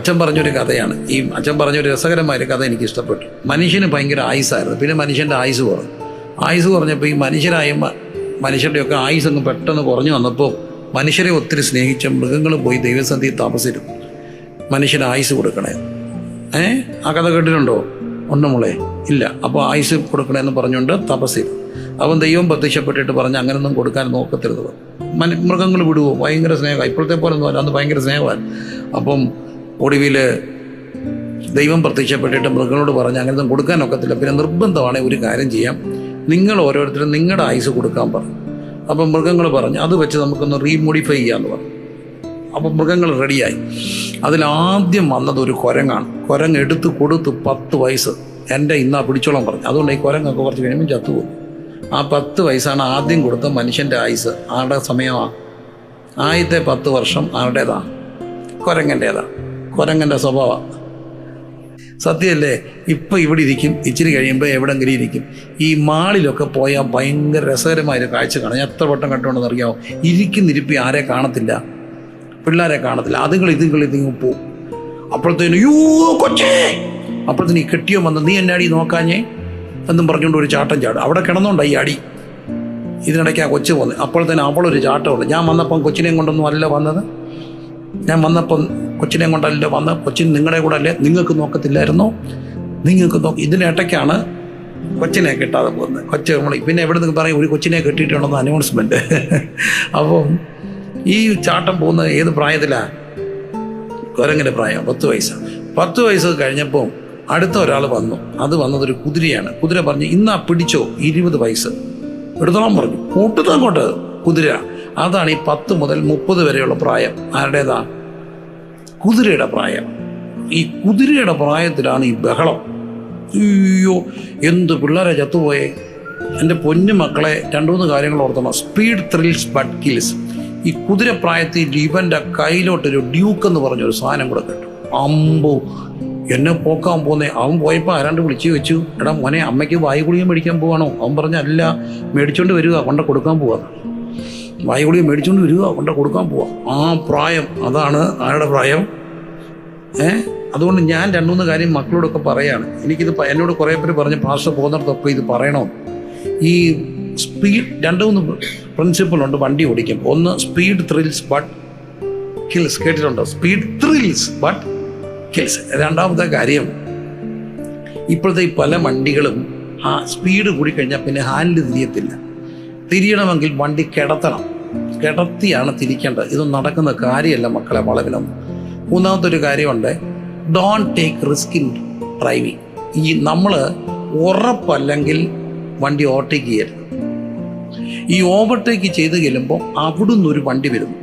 അച്ഛൻ പറഞ്ഞൊരു കഥയാണ്. അച്ഛൻ പറഞ്ഞൊരു രസകരമായൊരു കഥ എനിക്ക് ഇഷ്ടപ്പെട്ടു. മനുഷ്യന് ഭയങ്കര ആയുസ്സായിരുന്നു. പിന്നെ മനുഷ്യൻ്റെ ആയുസ് കുറഞ്ഞു. ആയുസ് കുറഞ്ഞപ്പോൾ ഈ മനുഷ്യരുടെയൊക്കെ ആയുസ് അങ്ങ് പെട്ടെന്ന് കുറഞ്ഞു വന്നപ്പോൾ മനുഷ്യരെ ഒത്തിരി സ്നേഹിച്ച മൃഗങ്ങൾ പോയി ദൈവസന്ധി താമസിരും. മനുഷ്യന് ആയുസ് കൊടുക്കണേ. ആ കഥ കേട്ടിട്ടുണ്ടോ? ഉണ്ട് മോളെ? ഇല്ല. അപ്പോൾ ആയുസ് കൊടുക്കണമെന്ന് പറഞ്ഞുകൊണ്ട് തപസ്സിൽ അവൻ ദൈവം പ്രത്യക്ഷപ്പെട്ടിട്ട് പറഞ്ഞ് അങ്ങനെയൊന്നും കൊടുക്കാൻ നോക്കത്തരുത്. മൃഗങ്ങൾ വിടുവോ? ഭയങ്കര സ്നേഹമാണ്. ഇപ്പോഴത്തെ പോലെ ഒന്നും അല്ല, അന്ന് ഭയങ്കര സ്നേഹമാണ്. അപ്പം ഒടുവിൽ ദൈവം പ്രത്യക്ഷപ്പെട്ടിട്ട് മൃഗങ്ങളോട് പറഞ്ഞ് അങ്ങനെയൊന്നും കൊടുക്കാൻ ഒക്കത്തില്ല. പിന്നെ നിർബന്ധമാണ് ഒരു കാര്യം ചെയ്യാം, നിങ്ങൾ ഓരോരുത്തരും നിങ്ങളുടെ ആയുസ് കൊടുക്കാൻ പറഞ്ഞു. അപ്പം മൃഗങ്ങൾ പറഞ്ഞു അത് വെച്ച് നമുക്കൊന്ന് റീമോഡിഫൈ ചെയ്യാമെന്ന് പറഞ്ഞു. അപ്പം മൃഗങ്ങൾ റെഡിയായി. അതിലാദ്യം വന്നത് ഒരു കുരങ്ങാണ്. കുരങ്ങ് എടുത്ത് കൊടുത്ത് 10 വയസ്സ് എൻ്റെ ഇന്നാ പിടിച്ചോളം പറഞ്ഞു. അതുകൊണ്ട് ഈ കുരങ്ങൊക്കെ കുറച്ച് കഴിയുമ്പോൾ ചത്തുപോകും. ആ 10 വയസ്സാണ് ആദ്യം കൊടുത്ത മനുഷ്യൻ്റെ ആയുസ്. ആരുടെ സമയമാണ്? ആദ്യത്തെ 10 വർഷം ആരുടേതാണ്? കുരങ്ങൻ്റേതാണ്. കുരങ്ങൻ്റെ സ്വഭാവം സത്യമല്ലേ? ഇപ്പം ഇവിടെ ഇരിക്കും, ഇച്ചിരി കഴിയുമ്പോൾ എവിടെങ്കിലും ഇരിക്കും. ഈ മാളിലൊക്കെ പോയാൽ ഭയങ്കര രസകരമായൊരു കാഴ്ച കാണാം. ഞാൻ എത്ര വട്ടം കണ്ടുകൊണ്ടെന്ന് അറിയാമോ? ഇരിപ്പിൽ ആരെ കാണത്തില്ല, പിള്ളേരെ കാണത്തില്ല. ഇതുങ്ങൾ പോവും. അപ്പോഴത്തേനും യൂ കൊച്ചേ, അപ്പോഴത്തേന് ഈ കെട്ടിയോ വന്ന് നീ എന്നെ അടി നോക്കാഞ്ഞേ എന്നും പറഞ്ഞുകൊണ്ട് ഒരു ചാട്ടം ചാടും. അവിടെ കിടന്നുകൊണ്ടാണ് ഈ അടി. ഇതിനിടയ്ക്കാണ് കൊച്ചു പോകുന്നത്. അപ്പോഴത്തേന് അവളൊരു ചാട്ടമുണ്ട്. ഞാൻ വന്നപ്പം കൊച്ചിനെയും കൊണ്ടൊന്നും അല്ല വന്നത്. ഞാൻ വന്നപ്പം കൊച്ചിനെയും കൊണ്ടല്ല വന്നത്. കൊച്ചിന് നിങ്ങളുടെ കൂടെ അല്ലേ? നിങ്ങൾക്ക് നോക്കത്തില്ലായിരുന്നോ? നിങ്ങൾക്ക് ഇതിനിടയ്ക്കാണ് കൊച്ചിനെ കെട്ടാതെ പോകുന്നത്. കൊച്ചു നമ്മൾ പിന്നെ എവിടെ നിന്ന് പറയും ഒരു കൊച്ചിനെ കെട്ടിയിട്ടുണ്ടെന്ന് അനൗൺസ്മെൻറ്റ്. അപ്പം ഈ ചാട്ടം പോകുന്നത് ഏത് പ്രായത്തിലാണ്? കുരങ്ങിൻ്റെ പ്രായം 10 വയസ്സ്. 10 വയസ്സ് കഴിഞ്ഞപ്പോൾ അടുത്ത ഒരാൾ വന്നു. അത് വന്നതൊരു കുതിരയാണ്. കുതിര പറഞ്ഞു ഇന്നാ പിടിച്ചോ 20 വയസ്സ് എടുത്തോളം പറഞ്ഞു. കൂട്ടത്തങ്ങോട്ട് കുതിര. അതാണ് ഈ 10 മുതൽ 30 വരെയുള്ള പ്രായം. ആരുടേതാ? കുതിരയുടെ പ്രായം. ഈ കുതിരയുടെ പ്രായത്തിലാണ് ഈ ബഹളം. അയ്യോ എന്ത് പിള്ളേരെ ചത്തുപോയേ. എൻ്റെ പൊന്നു മക്കളെ, 2-3 കാര്യങ്ങൾ ഓർത്തണം. Speed thrills but kills. ഈ കുതിരപ്രായത്തിൽ ഇവൻ്റെ കയ്യിലോട്ടൊരു ഡ്യൂക്ക് എന്ന് പറഞ്ഞൊരു സാധനം കൂടെ കിട്ടും. അമ്പോ എന്നെ പോക്കാൻ പോന്നേ. അവൻ പോയപ്പോൾ ആരാണ്ട് വിളിച്ചു വെച്ചു, എടാ മോനെ അമ്മയ്ക്ക് വായുഗുളിക മേടിക്കാൻ പോവാണോ? അവൻ പറഞ്ഞ അല്ല, മേടിച്ചോണ്ട് വരിക, കൊണ്ട കൊടുക്കാൻ പോവാ. വായുഗുളിക മേടിച്ചോണ്ട് വരിക, കൊണ്ട കൊടുക്കാൻ പോവാ. ആ പ്രായം അതാണ് ആരുടെ പ്രായം? അതുകൊണ്ട് ഞാൻ 2-3 കാര്യം മക്കളോടൊക്കെ പറയാണ്. എനിക്കിത് എന്നോട് കുറേ പേര് പറഞ്ഞ് പാസ്റ്റർ പോകുന്നിടത്തൊക്കെ ഇത് പറയണോ. ഈ സ്പീഡ് 2-3 പ്രിൻസിപ്പിളുണ്ട് വണ്ടി ഓടിക്കുമ്പോൾ. ഒന്ന് സ്പീഡ് ത്രിൽസ് ബട്ട് കിൽസ്. കേട്ടിട്ടുണ്ടോ? Speed thrills but kills. രണ്ടാമത്തെ കാര്യം, ഇപ്പോഴത്തെ ഈ പല വണ്ടികളും ആ സ്പീഡ് കൂടിക്കഴിഞ്ഞാൽ പിന്നെ ഹാൻഡിൽ തിരിയത്തില്ല. തിരിയണമെങ്കിൽ വണ്ടി കിടത്തിയാണ് തിരിക്കേണ്ടത്. ഇതൊന്നും നടക്കുന്ന കാര്യമല്ല മക്കളെ വളവിലൊന്നും. മൂന്നാമത്തെ ഒരു കാര്യമുണ്ട്, don't take risk in driving. ഈ നമ്മൾ ഉറപ്പല്ലെങ്കിൽ വണ്ടി ഓവർടേക്ക് ചെയ്യരുത്. ഈ ഓവർടേക്ക് ചെയ്ത് ചെല്ലുമ്പോൾ അവിടുന്ന് ഒരു വണ്ടി വരുന്നു.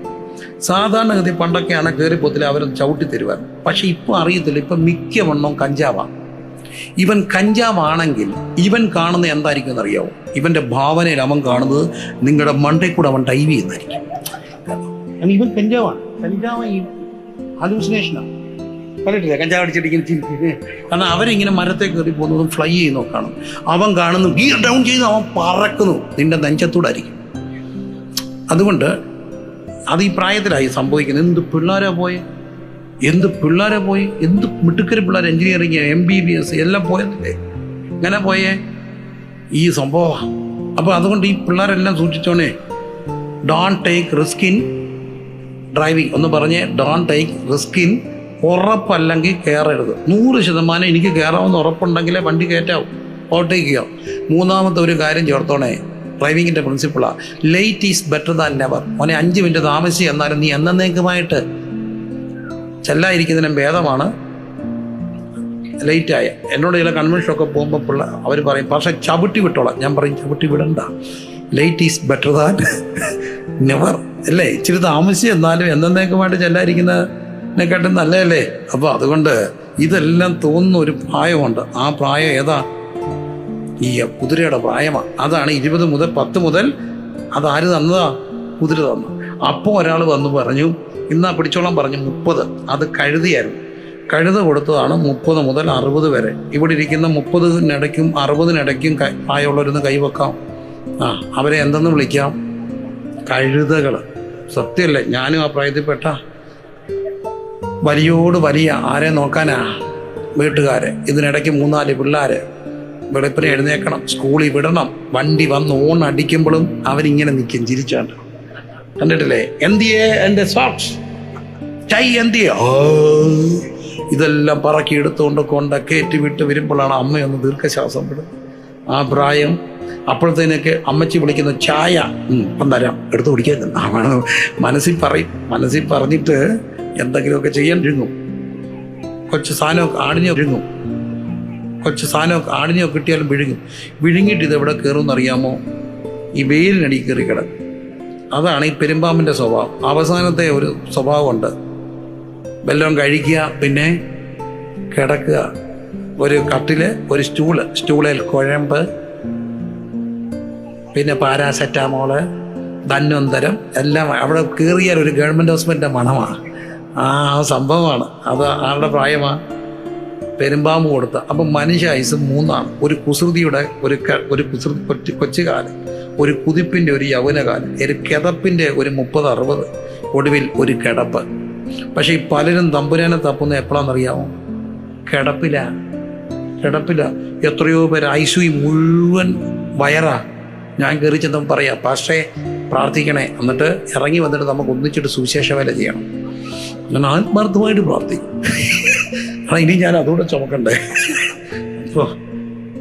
സാധാരണഗതി പണ്ടൊക്കെയാണ് കയറിപ്പോത്തില്ല, അവർ ചവിട്ടി തരുവായിരുന്നു. പക്ഷെ ഇപ്പോൾ അറിയത്തില്ല. ഇപ്പം മിക്കവണ്ണം കഞ്ചാവാണ്. ഇവൻ കഞ്ചാവാണെങ്കിൽ ഇവൻ കാണുന്നത് എന്തായിരിക്കും എന്നറിയാമോ? ഇവൻ്റെ ഭാവനയിൽ അവൻ കാണുന്നത് നിങ്ങളുടെ മണ്ടയിൽ കൂടെ അവൻ ഡൈവ് ചെയ്യുന്നതായിരിക്കും. ഇവൻ കഞ്ചാവാണ്. കഞ്ചാവ് ഈ ഹലൂസിനേഷനാണ്. കണ്ടിട്ടില്ല? കഞ്ചാവ് അടിച്ചിട്ടിങ്ങനെ. കാരണം അവരിങ്ങനെ മരത്തെ കയറി പോകുന്നതും ഫ്ലൈ ചെയ്യുന്നതൊക്കെ കാണും. അവൻ കാണുന്നു, ഗിയർ ഡൗൺ ചെയ്ത് അവൻ പറക്കുന്നു, നിന്റെ നെഞ്ചത്തൂടായിരിക്കും. അതുകൊണ്ട് അത് ഈ പ്രായത്തിലായി സംഭവിക്കുന്നത്. എന്ത് പിള്ളേരെ പോയി, എന്ത് മിടുക്കര് പിള്ളേർ, എൻജിനീയറിങ്, MBBS എല്ലാം പോയതില്ലേ? ഇങ്ങനെ പോയേ ഈ സംഭവമാണ്. അപ്പോൾ അതുകൊണ്ട് ഈ പിള്ളേരെല്ലാം സൂക്ഷിച്ചോണേ. Don't take risk in driving. ഒന്ന് പറഞ്ഞേ, ഡോണ്ട് ടേക്ക് റിസ്ക് ഇൻ. ഉറപ്പല്ലെങ്കിൽ കയറരുത്. 100% എനിക്ക് കയറാമെന്ന് ഉറപ്പുണ്ടെങ്കിലേ വണ്ടി കയറ്റാവും, ഓവർടേക്ക് ചെയ്യാം. മൂന്നാമത്തെ ഒരു കാര്യം ചേർത്തോണേ, ഡ്രൈവിങ്ങിൻ്റെ പ്രിൻസിപ്പിളാണ് late is better than never. മോനെ 5 മിനിറ്റ് താമസിച്ച് എന്നാലും നീ എന്നേക്കുമായിട്ട് ചെല്ലാതിരിക്കുന്നതിനും ഭേദമാണ് ലേറ്റായ. എന്നോട് ചില കൺവെൻഷനൊക്കെ പോകുമ്പോൾ അവർ പറയും പക്ഷേ ചവിട്ടി വിട്ടോളാം. ഞാൻ പറയും ചവിട്ടി വിടണ്ട, late is better than never അല്ലേ? ഇച്ചിരി താമസിച്ച് എന്നാലും എന്നേക്കുമായിട്ട് ചെല്ലാതിരിക്കുന്നതിനെക്കാട്ടും നല്ലതല്ലേ? അപ്പോൾ അതുകൊണ്ട് ഇതെല്ലാം തോന്നുന്ന ഒരു പ്രായമുണ്ട്. ആ പ്രായം ഏതാ? ഈ കുതിരയുടെ പ്രായമാണ്. അതാണ് 20 മുതൽ 10 മുതൽ. അതാര് തന്നതാ? കുതിര തന്നു. അപ്പോൾ ഒരാൾ വന്ന് പറഞ്ഞു ഇന്നാ പിടിച്ചോളം പറഞ്ഞു 30. അത് കഴുതിയായിരുന്നു. കഴുത കൊടുത്തതാണ് 30 മുതൽ 60 വരെ. ഇവിടെ ഇരിക്കുന്ന 30-നിടയ്ക്കും 60-നിടയ്ക്കും പ്രായമുള്ളവരൊന്ന് കൈവെക്കാം. അവരെ എന്തെന്ന് വിളിക്കാം? കഴുതകൾ. സത്യമല്ലേ? ഞാനും ആ പ്രായത്തിൽപ്പെട്ട വലിയോട് വലിയ ആരെ നോക്കാനാ? വീട്ടുകാരെ. ഇതിനിടയ്ക്ക് 3-4 പിള്ളേർ വെളുപ്പിനെ എഴുന്നേക്കണം, സ്കൂളിൽ വിടണം. വണ്ടി വന്ന് ഓണടിക്കുമ്പോഴും അവരിങ്ങനെ നിൽക്കും ചിരിച്ചാണ്ട്. കണ്ടിട്ടില്ലേ? എന്തിയേ എൻ്റെ സോക്സ്, ചൈ എന്തിയോ? ഇതെല്ലാം പറക്കി എടുത്തുകൊണ്ട് കയറ്റി വിട്ട് വരുമ്പോഴാണ് അമ്മയൊന്ന് ദീർഘശ്വാസം വിടുന്നത്. ആ പ്രായം. അപ്പോഴത്തേനൊക്കെ അമ്മച്ചി വിളിക്കുന്ന ചായ ഇപ്പം തരാം, എടുത്ത് കുടിക്കാൻ മനസ്സിൽ പറയും. മനസ്സിൽ പറഞ്ഞിട്ട് എന്തെങ്കിലുമൊക്കെ ചെയ്യാൻ ഒരുങ്ങും. കുറച്ച് സാധനമൊക്കെ ആടിനെയോ കിട്ടിയാലും വിഴുങ്ങിയിട്ട് ഇതെവിടെ കയറുമെന്നറിയാമോ? ഈ വെയിലിനടി കയറി കിടക്കും. അതാണ് ഈ പെരുമ്പാമ്പിൻ്റെ സ്വഭാവം. അവസാനത്തെ ഒരു സ്വഭാവമുണ്ട്, വല്ലതും കഴിക്കുക, പിന്നെ കിടക്കുക. ഒരു കട്ടിൽ, ഒരു സ്റ്റൂളിൽ കുഴമ്പ്, പിന്നെ പാരാസെറ്റാമോള്, ധന്വന്തരം എല്ലാം. അവിടെ കയറിയാൽ ഒരു ഗവൺമെൻറ് ഹോസ്പിറ്റലിൻ്റെ മണമാണ്. ആ സംഭവമാണ്. അത് ആളുടെ പ്രായമാണ്. പെരുമ്പാമ്പ് കൊടുത്ത. അപ്പം മനുഷ്യ ആയുസ് 3 ഒരു കുസൃതിയുടെ ഒരു കൊച്ചുകാലം, ഒരു കുതിപ്പിൻ്റെ ഒരു യൗവനകാലം, ഒരു കിതപ്പിൻ്റെ ഒരു 30-60, ഒടുവിൽ ഒരു കിടപ്പ്. പക്ഷേ ഈ പലരും തമ്പുരാനെ തപ്പുന്നത് എപ്പോഴാണെന്നറിയാമോ? കിടപ്പില്ല. എത്രയോ പേര് ഐസിയു മുഴുവൻ വയറാ. ഞാൻ കയറി ചെന്നും പറയാം, പക്ഷേ പ്രാർത്ഥിക്കണേ. എന്നിട്ട് ഇറങ്ങി വന്നിട്ട് നമുക്ക് ഒന്നിച്ചിട്ട് സുവിശേഷ വേല ചെയ്യണം. ഞാൻ ആത്മാർത്ഥമായിട്ട് പ്രാർത്ഥിക്കും. ഇനി ഞാൻ അതുകൂടെ ചുമക്കണ്ടേ? അപ്പോൾ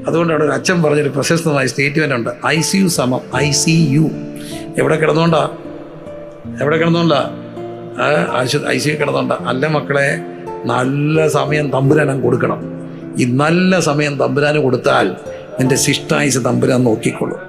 അതുകൊണ്ട് അവിടെ ഒരു അച്ഛൻ പറഞ്ഞൊരു പ്രശസ്തമായ സ്റ്റേറ്റ്മെൻ്റ് ഉണ്ട്, ICU സമം ICU. എവിടെ കിടന്നുകൊണ്ടാ ICU കിടന്നുകൊണ്ടാ? അല്ല മക്കളെ, നല്ല സമയം തമ്പുരാനം കൊടുക്കണം. ഈ നല്ല സമയം തമ്പുരാന് കൊടുത്താൽ നിൻ്റെ ശിഷ്ടായുസ് തമ്പുരാൻ നോക്കിക്കൊള്ളും.